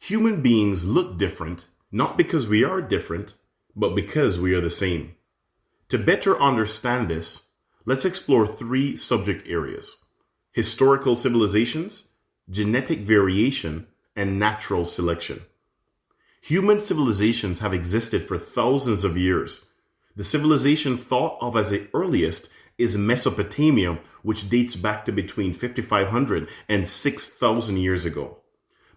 Human beings look different, not because we are different, but because we are the same. To better understand this, let's explore three subject areas: historical civilizations, genetic variation, and natural selection. Human civilizations have existed for thousands of years. The civilization thought of as the earliest is Mesopotamia, which dates back to between 5,500 and 6,000 years ago.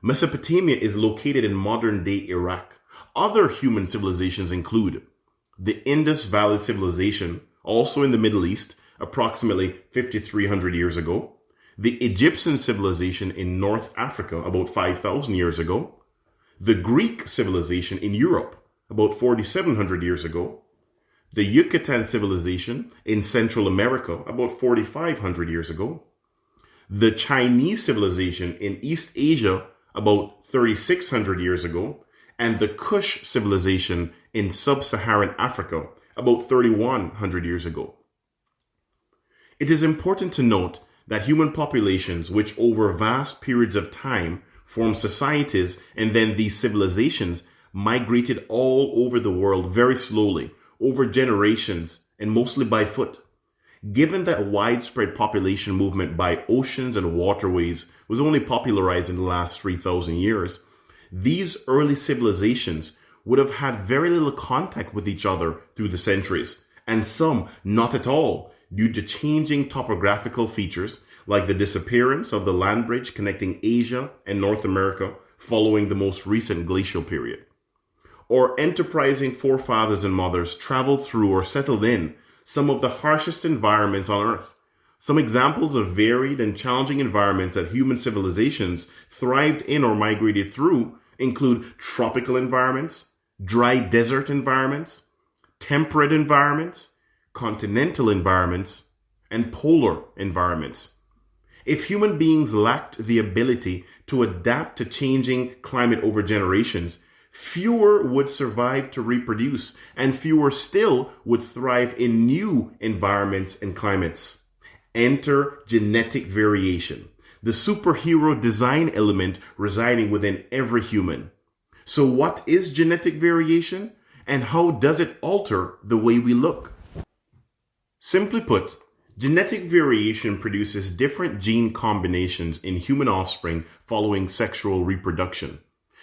Mesopotamia is located in modern-day Iraq. Other human civilizations include the Indus Valley Civilization, also in the Middle East, approximately 5,300 years ago, the Egyptian civilization in North Africa, about 5,000 years ago, the Greek civilization in Europe, about 4,700 years ago, the Yucatan civilization in Central America, about 4,500 years ago, the Chinese civilization in East Asia, about 3,600 years ago, and the Kush civilization in Sub-Saharan Africa, about 3,100 years ago. It is important to note that human populations, which over vast periods of time formed societies and then these civilizations, migrated all over the world very slowly, over generations, and mostly by foot. Given that widespread population movement by oceans and waterways was only popularized in the last 3,000 years, these early civilizations would have had very little contact with each other through the centuries, and some not at all, due to changing topographical features like the disappearance of the land bridge connecting Asia and North America following the most recent glacial period. Or enterprising forefathers and mothers traveled through or settled in some of the harshest environments on Earth. Some examples of varied and challenging environments that human civilizations thrived in or migrated through include tropical environments, dry desert environments, temperate environments, continental environments, and polar environments. If human beings lacked the ability to adapt to changing climate over generations, fewer would survive to reproduce, and fewer still would thrive in new environments and climates. Enter genetic variation, the superhero design element residing within every human. So what is genetic variation, and how does it alter the way we look? Simply put, genetic variation produces different gene combinations in human offspring following sexual reproduction.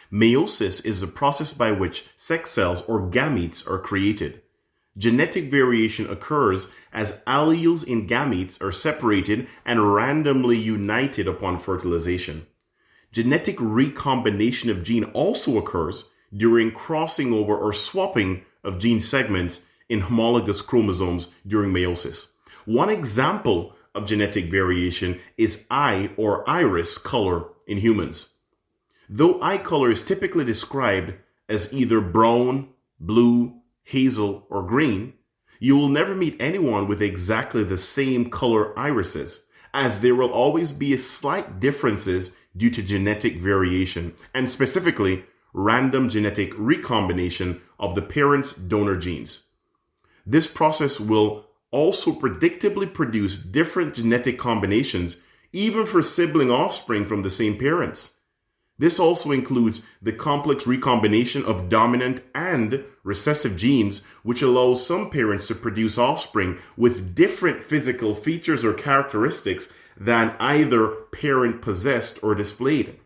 Meiosis is the process by which sex cells or gametes are created. Genetic variation occurs as alleles in gametes are separated and randomly united upon fertilization. Genetic recombination of gene also occurs during crossing over or swapping of gene segments in homologous chromosomes during meiosis. One example of genetic variation is eye or iris color in humans. Though eye color is typically described as either brown, blue, hazel, or green, you will never meet anyone with exactly the same color irises, as there will always be slight differences due to genetic variation, and specifically random genetic recombination of the parent's donor genes. This process will also predictably produce different genetic combinations, even for sibling offspring from the same parents. This also includes the complex recombination of dominant and recessive genes, which allows some parents to produce offspring with different physical features or characteristics than either parent possessed or displayed.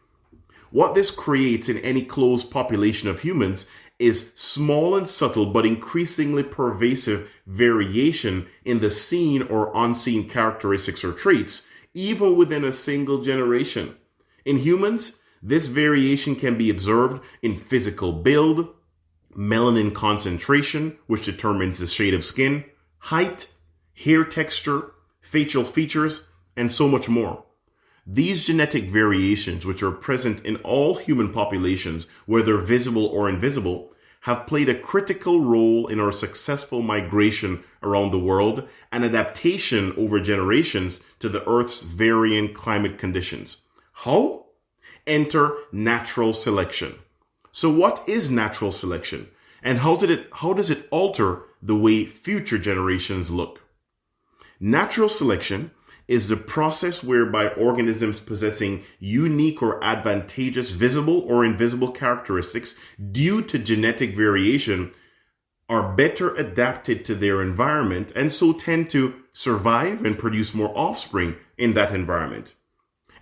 What this creates in any closed population of humans is small and subtle but increasingly pervasive variation in the seen or unseen characteristics or traits, even within a single generation. In humans, this variation can be observed in physical build, melanin concentration, which determines the shade of skin, height, hair texture, facial features, and so much more. These genetic variations, which are present in all human populations, whether visible or invisible, have played a critical role in our successful migration around the world and adaptation over generations to the Earth's varying climate conditions. How? Enter natural selection. So what is natural selection, and how does it alter the way future generations look? Natural selection is the process whereby organisms possessing unique or advantageous visible or invisible characteristics due to genetic variation are better adapted to their environment and so tend to survive and produce more offspring in that environment.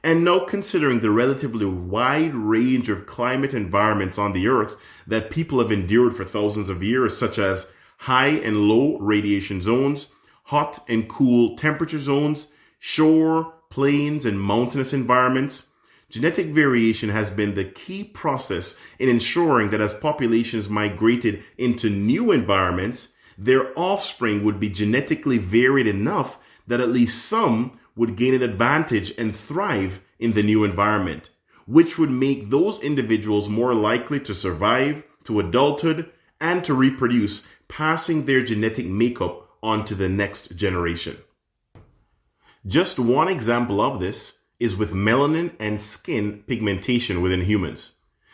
And now considering the relatively wide range of climate environments on the Earth that people have endured for thousands of years, such as high and low radiation zones, hot and cool temperature zones, shore, plains, and mountainous environments, genetic variation has been the key process in ensuring that as populations migrated into new environments, their offspring would be genetically varied enough that at least some would gain an advantage and thrive in the new environment, which would make those individuals more likely to survive to adulthood and to reproduce, passing their genetic makeup on to the next generation. Just one example of this is with melanin and skin pigmentation within humans.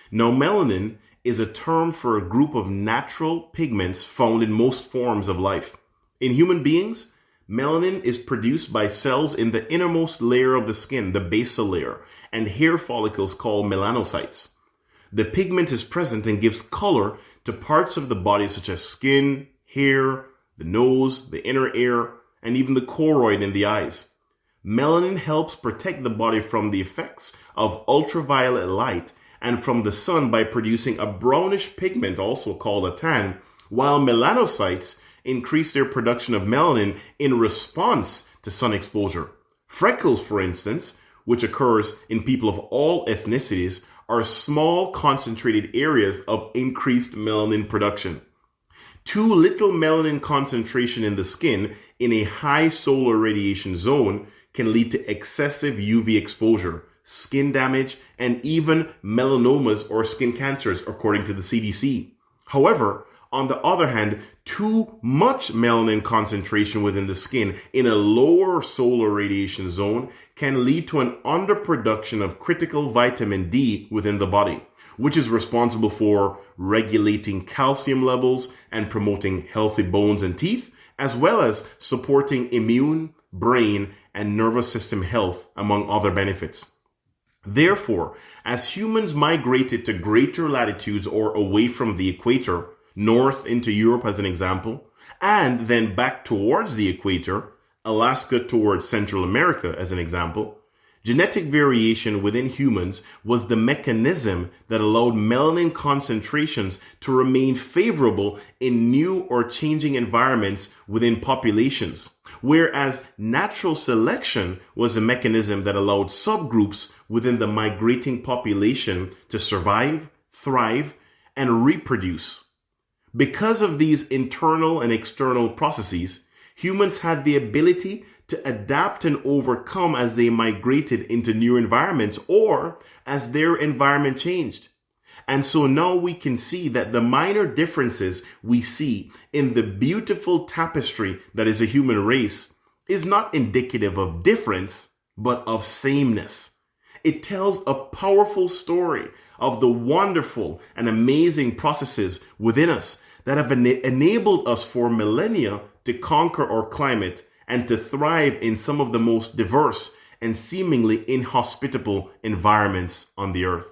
Now, melanin is a term for a group of natural pigments found in most forms of life. In human beings, melanin is produced by cells in the innermost layer of the skin, the basal layer, and hair follicles called melanocytes. The pigment is present and gives color to parts of the body such as skin, hair, the nose, the inner ear, and even the choroid in the eyes. Melanin helps protect the body from the effects of ultraviolet light and from the sun by producing a brownish pigment, also called a tan, while melanocytes increase their production of melanin in response to sun exposure. Freckles, for instance, which occurs in people of all ethnicities, are small concentrated areas of increased melanin production. Too little melanin concentration in the skin in a high solar radiation zone can lead to excessive UV exposure, skin damage, and even melanomas or skin cancers, according to the CDC. However, on the other hand, too much melanin concentration within the skin in a lower solar radiation zone can lead to an underproduction of critical vitamin D within the body, which is responsible for regulating calcium levels and promoting healthy bones and teeth, as well as supporting immune, brain, and nervous system health, among other benefits. Therefore, as humans migrated to greater latitudes or away from the equator, north into Europe as an example, and then back towards the equator, Alaska towards Central America as an example, genetic variation within humans was the mechanism that allowed melanin concentrations to remain favorable in new or changing environments within populations, whereas natural selection was a mechanism that allowed subgroups within the migrating population to survive, thrive, and reproduce. Because of these internal and external processes, humans had the ability to adapt and overcome as they migrated into new environments or as their environment changed. And so now we can see that the minor differences we see in the beautiful tapestry that is a human race is not indicative of difference, but of sameness. It tells a powerful story of the wonderful and amazing processes within us that have enabled us for millennia to conquer our climate and to thrive in some of the most diverse and seemingly inhospitable environments on the earth.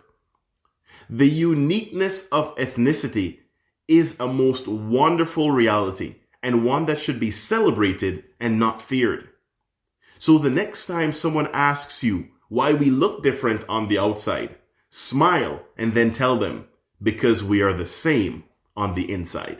The uniqueness of ethnicity is a most wonderful reality and one that should be celebrated and not feared. So the next time someone asks you why we look different on the outside, smile and then tell them, because we are the same on the inside.